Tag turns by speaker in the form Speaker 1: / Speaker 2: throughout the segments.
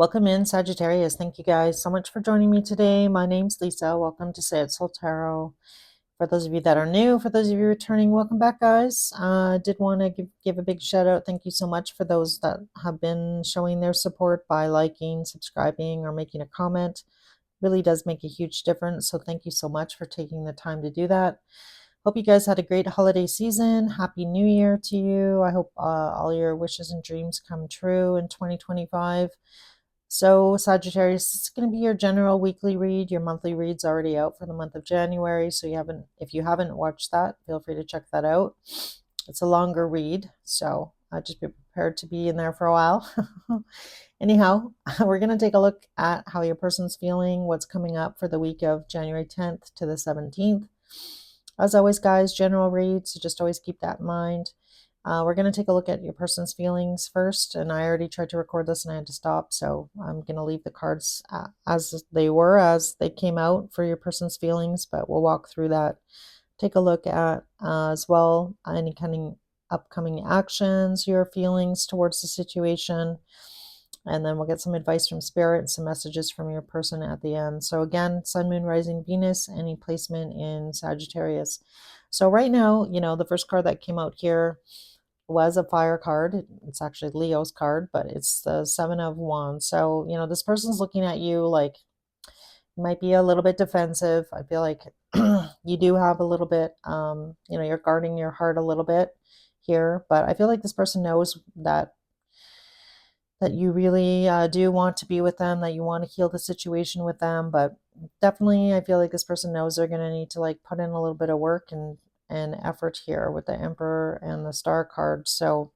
Speaker 1: Welcome in, Sagittarius. Thank you guys so much for joining me today. My name's Lisa. Welcome to Say It Soul Tarot. For those of you that are new, for those of you returning, welcome back, guys. Did want to give a big shout out. Thank you so much for those that have been showing their support by liking, subscribing, or making a comment. Really does make a huge difference. So thank you so much for taking the time to do that. Hope you guys had a great holiday season. Happy New Year to you. I hope all your wishes and dreams come true in 2025. So Sagittarius, it's going to be your general weekly read. Your monthly read's already out for the month of January, so if you haven't watched that, feel free to check that out. It's a longer read, so just be prepared to be in there for a while. Anyhow, we're going to take a look at how your person's feeling, what's coming up for the week of January 10th to the 17th. As always, guys, general read, so just always keep that in mind. We're going to take a look at your person's feelings first, and I already tried to record this and I had to stop, so I'm going to leave the cards as they came out for your person's feelings, but we'll walk through that. Take a look at as well any kind of upcoming actions, your feelings towards the situation, and then we'll get some advice from Spirit and some messages from your person at the end. So again, Sun, Moon, Rising, Venus, any placement in Sagittarius. So right now, the first card that came out here was a fire card. It's actually Leo's card, but it's the Seven of Wands. So, this person's looking at you like you might be a little bit defensive. I feel like you do have a little bit, you're guarding your heart a little bit here, but I feel like this person knows that you really do want to be with them, that you want to heal the situation with them, but definitely I feel like this person knows they're going to need to like put in a little bit of work and effort here with the Emperor and the Star card. So,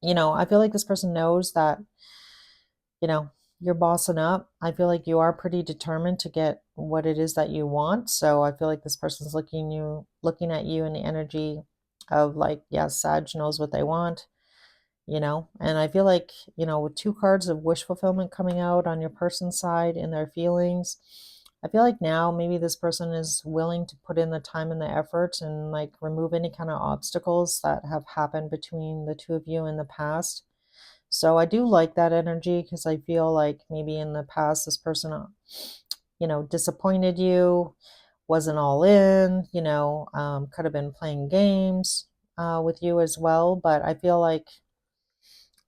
Speaker 1: I feel like this person knows that, you're bossing up. I feel like you are pretty determined to get what it is that you want. So I feel like this person's looking at you in the energy of like, yes, Sag knows what they want, and I feel like, with two cards of wish fulfillment coming out on your person's side in their feelings, I feel like now maybe this person is willing to put in the time and the effort and like remove any kind of obstacles that have happened between the two of you in the past. So I do like that energy because I feel like maybe in the past this person, disappointed you, wasn't all in, could have been playing games with you as well. But I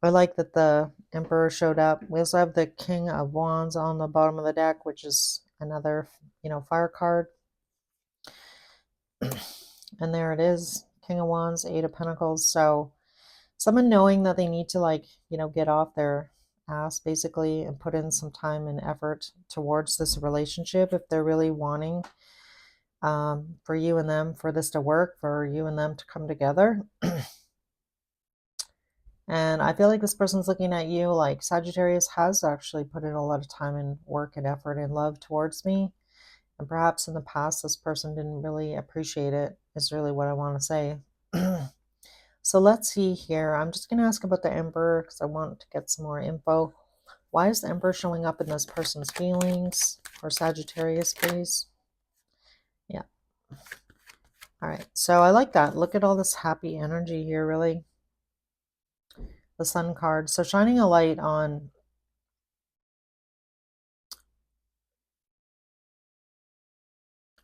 Speaker 1: like that the Emperor showed up. We also have the King of Wands on the bottom of the deck, which is another, fire card. And there it is, King of Wands, Eight of Pentacles. So someone knowing that they need to like, get off their ass basically and put in some time and effort towards this relationship if they're really wanting for you and them, for this to work, for you and them to come together. And I feel like this person's looking at you like Sagittarius has actually put in a lot of time and work and effort and love towards me. And perhaps in the past, this person didn't really appreciate it, is really what I want to say. So let's see here. I'm just going to ask about the Emperor because I want to get some more info. Why is the Emperor showing up in this person's feelings? For Sagittarius, please. Yeah. All right. So I like that. Look at all this happy energy here, really. The Sun card. So shining a light on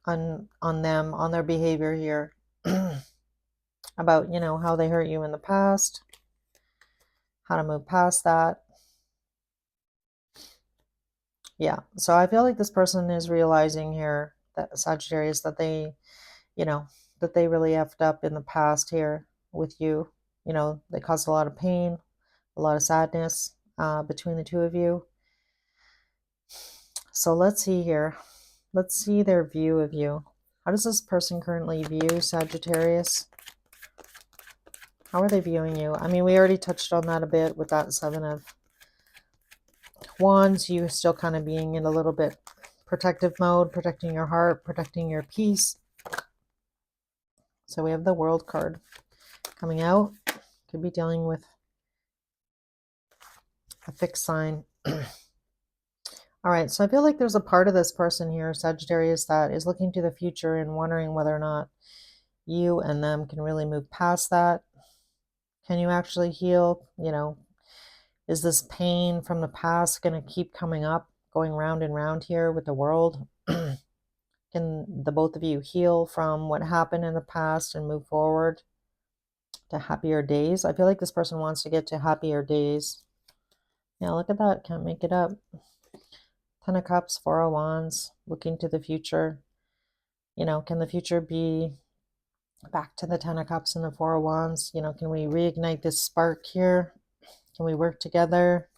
Speaker 1: them, on their behavior here. About, how they hurt you in the past, how to move past that. Yeah, so I feel like this person is realizing here, that Sagittarius, that they, that they really effed up in the past here with you. They caused a lot of pain, a lot of sadness between the two of you. So let's see here. Let's see their view of you. How does this person currently view Sagittarius? How are they viewing you? I mean, we already touched on that a bit with that Seven of Wands. You still kind of being in a little bit protective mode, protecting your heart, protecting your peace. So we have the World card coming out. Could be dealing with a fixed sign. All right, so I feel like there's a part of this person here, Sagittarius, that is looking to the future and wondering whether or not you and them can really move past that. Can you actually heal? Is this pain from the past going to keep coming up, going round and round here with the world? Can the both of you heal from what happened in the past and move forward to happier days? I feel like this person wants to get to happier days. Yeah, look at that. Can't make it up. Ten of Cups, Four of Wands, looking to the future. You know, can the future be back to the Ten of Cups and the Four of Wands? You know, can we reignite this spark here? Can we work together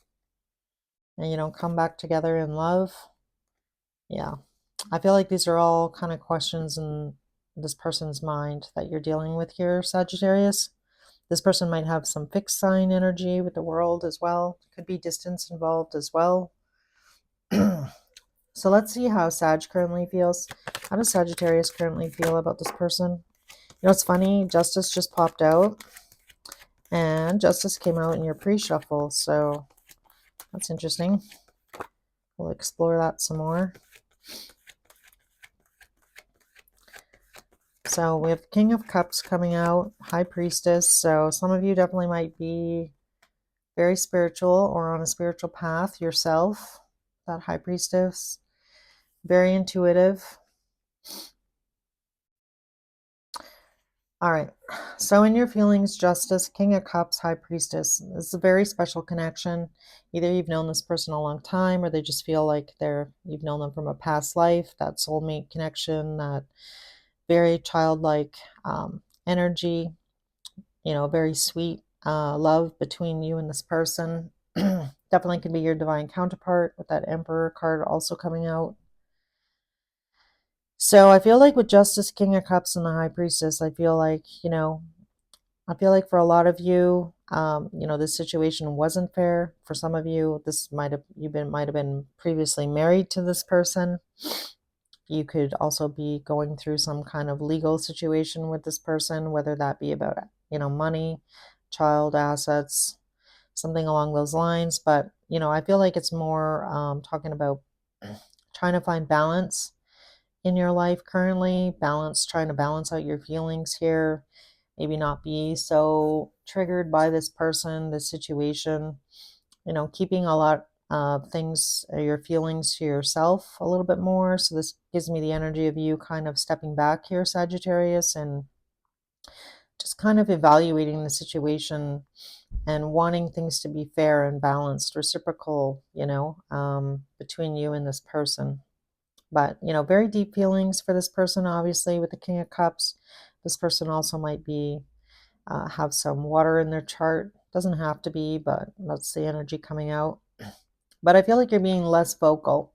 Speaker 1: and, you know, come back together in love? Yeah. I feel like these are all kind of questions in this person's mind that you're dealing with here, Sagittarius. This person might have some fixed sign energy with the world as well. Could be distance involved as well. So let's see how Sag currently feels. How does Sagittarius currently feel about this person? You know, it's funny. Justice just popped out. And Justice came out in your pre-shuffle. So that's interesting. We'll explore that some more. So we have King of Cups coming out, High Priestess. So some of you definitely might be very spiritual or on a spiritual path yourself, that High Priestess. Very intuitive. All right. So in your feelings, Justice, King of Cups, High Priestess. This is a very special connection. Either you've known this person a long time or they just feel like you've known them from a past life, that soulmate connection, that very childlike energy, you know, very sweet love between you and this person. Definitely can be your divine counterpart with that Emperor card also coming out. So I feel like with Justice, King of Cups, and the High Priestess, I feel like, you know, for a lot of you, you know, this situation wasn't fair. For some of you, this might have been previously married to this person. You could also be going through some kind of legal situation with this person, whether that be about, you know, money, child assets, something along those lines. But, you know, I feel like it's more talking about trying to find balance in your life currently, trying to balance out your feelings here, maybe not be so triggered by this person, this situation, you know, keeping a lot of things, your feelings to yourself a little bit more. So this gives me the energy of you kind of stepping back here, Sagittarius, and just kind of evaluating the situation and wanting things to be fair and balanced, reciprocal, you know, between you and this person. But, you know, very deep feelings for this person, obviously, with the King of Cups. This person also might be have some water in their chart. Doesn't have to be, but that's the energy coming out. But I feel like you're being less vocal.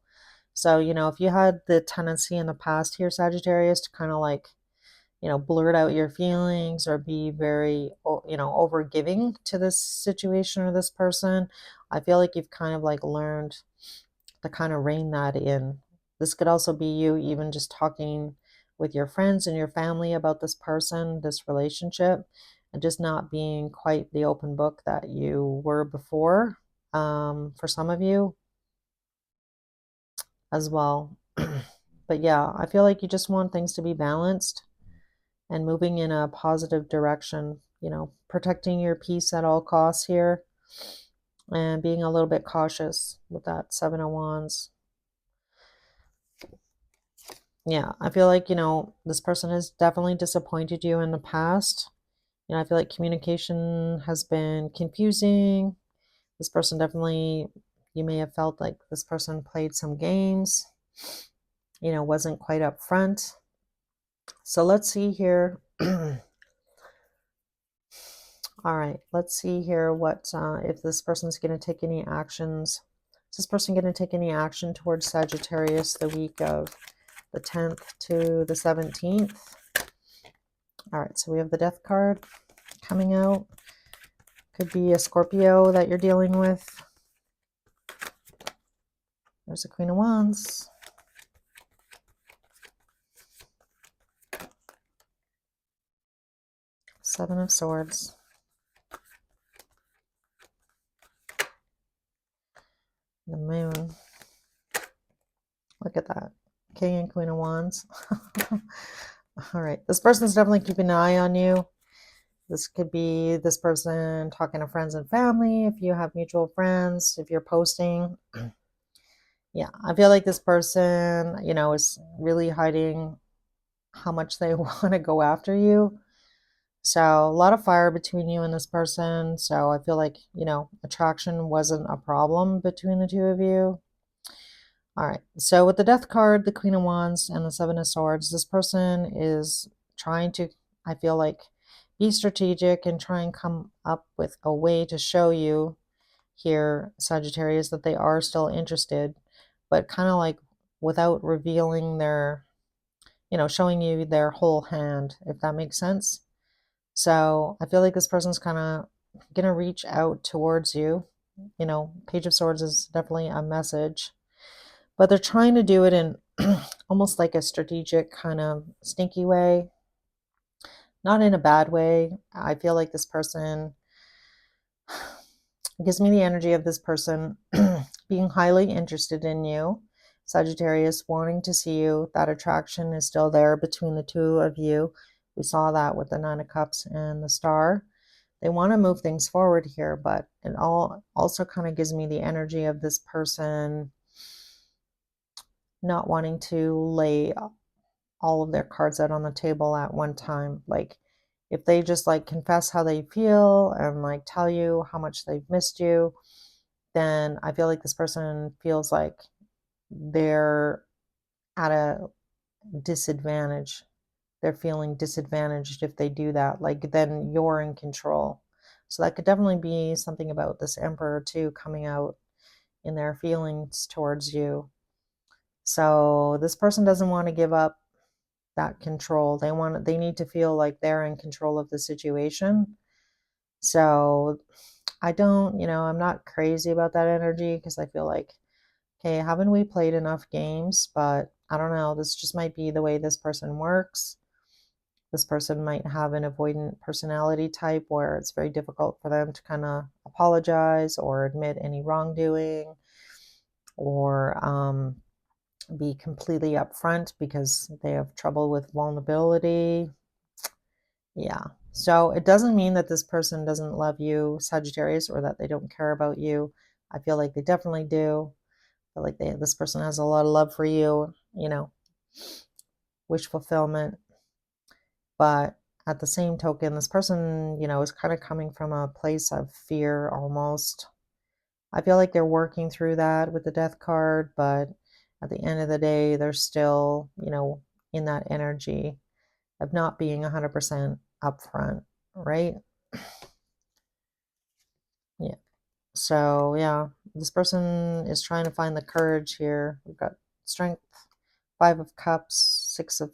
Speaker 1: So, you know, if you had the tendency in the past here, Sagittarius, to kind of like, you know, blurt out your feelings or be very, you know, over giving to this situation or this person, I feel like you've kind of like learned to kind of rein that in. This could also be you even just talking with your friends and your family about this person, this relationship, and just not being quite the open book that you were before, for some of you as well. But yeah, I feel like you just want things to be balanced and moving in a positive direction, you know, protecting your peace at all costs here and being a little bit cautious with that Seven of Wands. Yeah, I feel like, you know, this person has definitely disappointed you in the past. You know, I feel like communication has been confusing. This person definitely, you may have felt like this person played some games, you know, wasn't quite upfront. So let's see here. All right, let's see here what if this person's going to take any actions. Is this person going to take any action towards Sagittarius the week of the 10th to the 17th? All right, so we have the Death card coming out. Could be a Scorpio that you're dealing with. There's the Queen of Wands. Seven of Swords. The Moon. Look at that. King and Queen of Wands. All right. This person's definitely keeping an eye on you. This could be this person talking to friends and family, if you have mutual friends, if you're posting. Yeah, I feel like this person, is really hiding how much they want to go after you. So, a lot of fire between you and this person. So, I feel like, attraction wasn't a problem between the two of you. All right. So, with the Death card, the Queen of Wands, and the Seven of Swords, this person is trying to, I feel like, be strategic and try and come up with a way to show you here, Sagittarius, that they are still interested, but kind of like without revealing their, showing you their whole hand, if that makes sense. So I feel like this person's kind of going to reach out towards you. Page of Swords is definitely a message, but they're trying to do it in almost like a strategic kind of sneaky way, not in a bad way. I feel like this person gives me the energy of this person being highly interested in you, Sagittarius, wanting to see you. That attraction is still there between the two of you. We saw that with the Nine of Cups and the Star. They want to move things forward here, but it all also kind of gives me the energy of this person not wanting to lay all of their cards out on the table at one time. Like, if they just like confess how they feel and like tell you how much they've missed you, then I feel like this person feels like they're at a disadvantage. They're feeling disadvantaged if they do that. Like, then you're in control. So that could definitely be something about this Emperor too, coming out in their feelings towards you. So this person doesn't want to give up that control. They need to feel like they're in control of the situation. So I'm not crazy about that energy, because I feel like, okay, haven't we played enough games? But I don't know, this just might be the way this person works. This person might have an avoidant personality type where it's very difficult for them to kind of apologize or admit any wrongdoing, or be completely upfront because they have trouble with vulnerability. Yeah. So it doesn't mean that this person doesn't love you, Sagittarius, or that they don't care about you. I feel like they definitely do. I feel like this person has a lot of love for you, wish fulfillment. But at the same token, this person, is kind of coming from a place of fear almost. I feel like they're working through that with the Death card, but at the end of the day, they're still, in that energy of not being 100% upfront, right? Yeah. So, yeah, this person is trying to find the courage here. We've got Strength, Five of Cups, Six of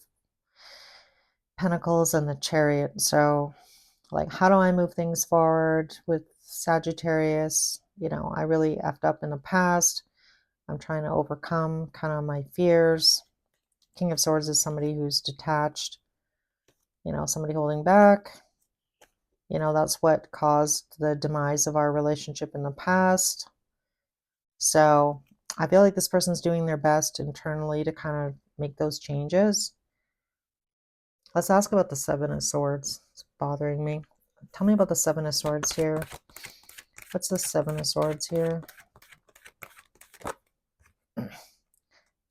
Speaker 1: Pentacles, and the Chariot. So, like, how do I move things forward with Sagittarius? I really effed up in the past. I'm trying to overcome kind of my fears. King of Swords is somebody who's detached, somebody holding back. That's what caused the demise of our relationship in the past. So I feel like this person's doing their best internally to kind of make those changes. Let's ask about the Seven of Swords. It's bothering me. Tell me about the Seven of Swords here. What's the Seven of Swords here?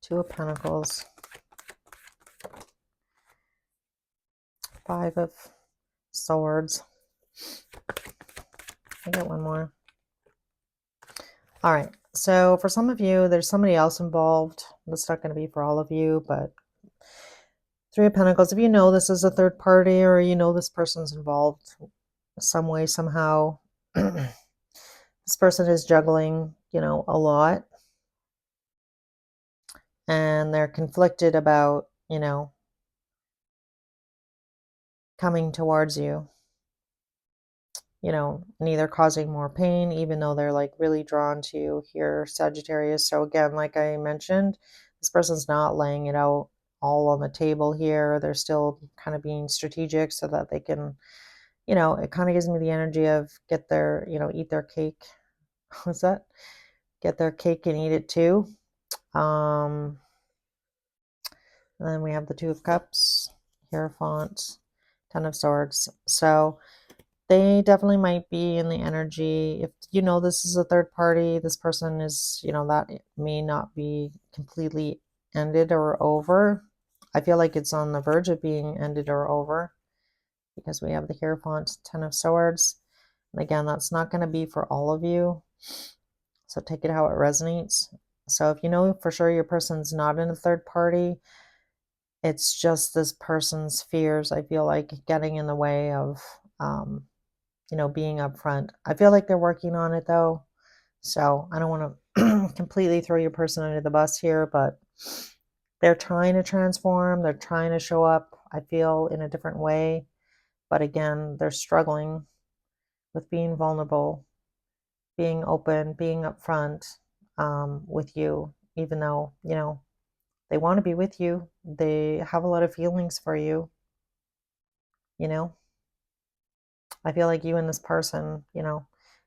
Speaker 1: Two of Pentacles. Five of Swords. I got one more. All right. So for some of you, there's somebody else involved. That's not going to be for all of you, but Three of Pentacles. If you know this is a third party, or this person's involved some way, somehow, this person is juggling, a lot, and they're conflicted about, coming towards you, neither causing more pain, even though they're like really drawn to you here, Sagittarius. So again, like I mentioned, this person's not laying it out all on the table here. They're still kind of being strategic so that they can, it kind of gives me the energy of get their, eat their cake. What's that? Get their cake and eat it too. And then we have the Two of Cups, Hierophant, Ten of Swords. So They definitely might be in the energy. If you know this is a third party, this person is, that may not be completely ended or over. I feel like it's on the verge of being ended or over because we have the Hierophant, Ten of Swords. And again, that's not going to be for all of you. So take it how it resonates. So if you know for sure your person's not in a third party, it's just this person's fears, I feel like, getting in the way of, being upfront. I feel like they're working on it though. So I don't want to completely throw your person under the bus here, but they're trying to transform. They're trying to show up, I feel, in a different way. But again, they're struggling with being vulnerable, being open, being upfront with you, even though, they want to be with you. They have a lot of feelings for you, you know. I feel like you and this person,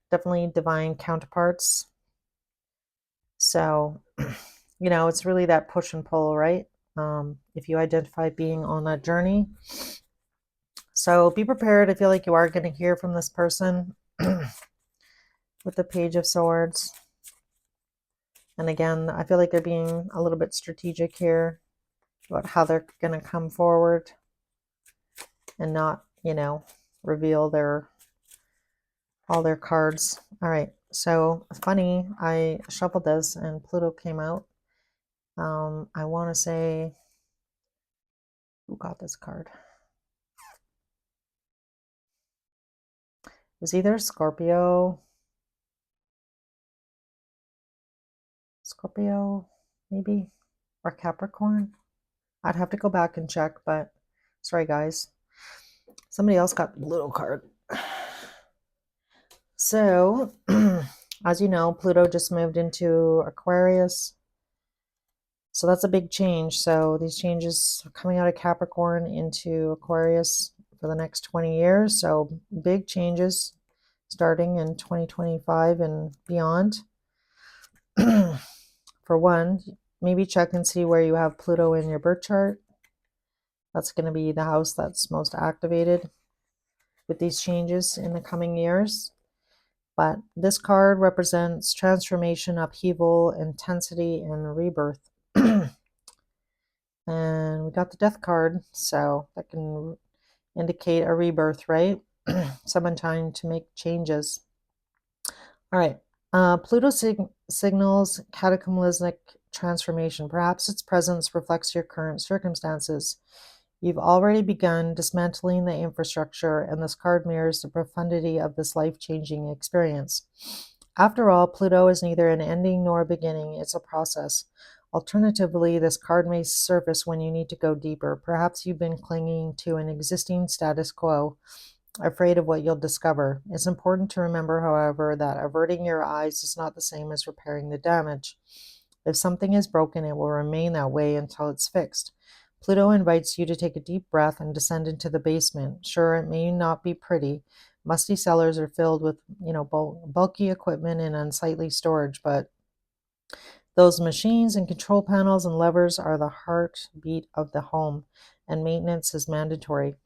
Speaker 1: definitely divine counterparts. So, it's really that push and pull, right? If you identify being on that journey. So be prepared. I feel like you are going to hear from this person with the Page of Swords. And again, I feel like they're being a little bit strategic here about how they're going to come forward and not, reveal all their cards. All right. So funny, I shuffled this and Pluto came out. I want to say, who got this card? It was either Scorpio, maybe, or Capricorn. I'd have to go back and check, but sorry, guys. Somebody else got the little card. So, as you know, Pluto just moved into Aquarius. So that's a big change. So these changes are coming out of Capricorn into Aquarius for the next 20 years. So big changes starting in 2025 and beyond. For one, maybe check and see where you have Pluto in your birth chart. That's going to be the house that's most activated with these changes in the coming years. But this card represents transformation, upheaval, intensity, and rebirth. And we got the Death card, so that can indicate a rebirth, right? Someone trying to make changes. All right. Pluto signals cataclysmic transformation. Perhaps its presence reflects your current circumstances. You've already begun dismantling the infrastructure, and this card mirrors the profundity of this life-changing experience. After all, Pluto is neither an ending nor a beginning, it's a process. Alternatively, this card may surface when you need to go deeper. Perhaps you've been clinging to an existing status quo, afraid of what you'll discover. It's important to remember, however, that averting your eyes is not the same as repairing the damage. If something is broken, it will remain that way until it's fixed. Pluto invites you to take a deep breath and descend into the basement. Sure, it may not be pretty. Musty cellars are filled with, bulky equipment and unsightly storage, but those machines and control panels and levers are the heartbeat of the home, and maintenance is mandatory.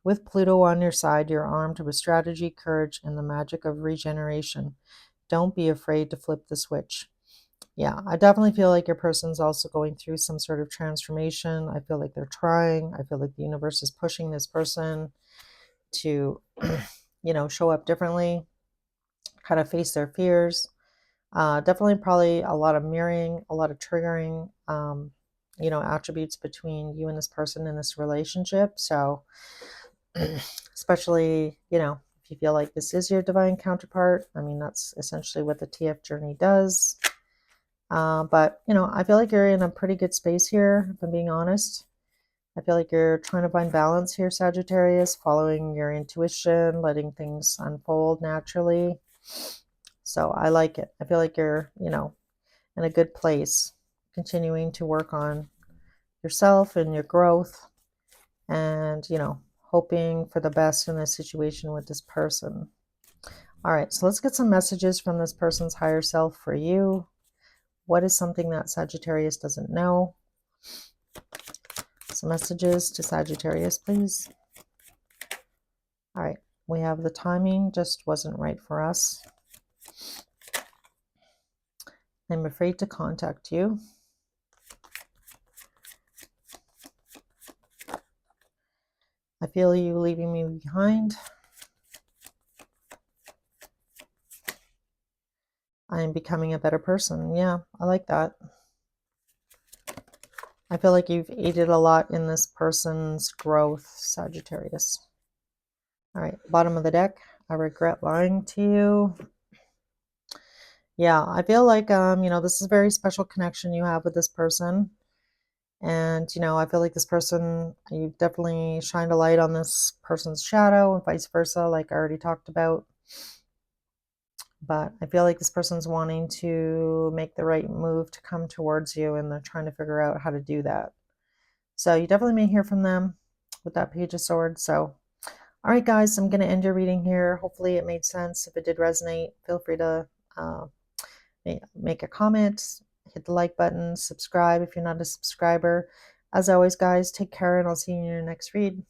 Speaker 1: With Pluto on your side, you're armed with strategy, courage, and the magic of regeneration. Don't be afraid to flip the switch. Yeah, I definitely feel like your person's also going through some sort of transformation. I feel like they're trying. I feel like the universe is pushing this person to, show up differently, how to face their fears. Definitely probably a lot of mirroring, a lot of triggering, attributes between you and this person in this relationship. So, especially, if you feel like this is your divine counterpart, I mean, that's essentially what the TF journey does. But, I feel like you're in a pretty good space here, if I'm being honest. I feel like you're trying to find balance here, Sagittarius, following your intuition, letting things unfold naturally. So I like it. I feel like you're, in a good place, continuing to work on yourself and your growth and, hoping for the best in this situation with this person. All right, so let's get some messages from this person's higher self for you. What is something that Sagittarius doesn't know? Some messages to Sagittarius, please. All right. We have the timing just wasn't right for us. I'm afraid to contact you. I feel you leaving me behind. I am becoming a better person. Yeah, I like that. I feel like you've aided a lot in this person's growth, Sagittarius. All right, bottom of the deck. I regret lying to you. Yeah, I feel like, this is a very special connection you have with this person. And, I feel like this person, you've definitely shined a light on this person's shadow and vice versa, like I already talked about. But I feel like this person's wanting to make the right move to come towards you, and they're trying to figure out how to do that. So you definitely may hear from them with that Page of Swords. So, all right, guys, I'm going to end your reading here. Hopefully it made sense. If it did resonate, feel free to make a comment, hit the like button, subscribe if you're not a subscriber. As always, guys, take care, and I'll see you in your next read.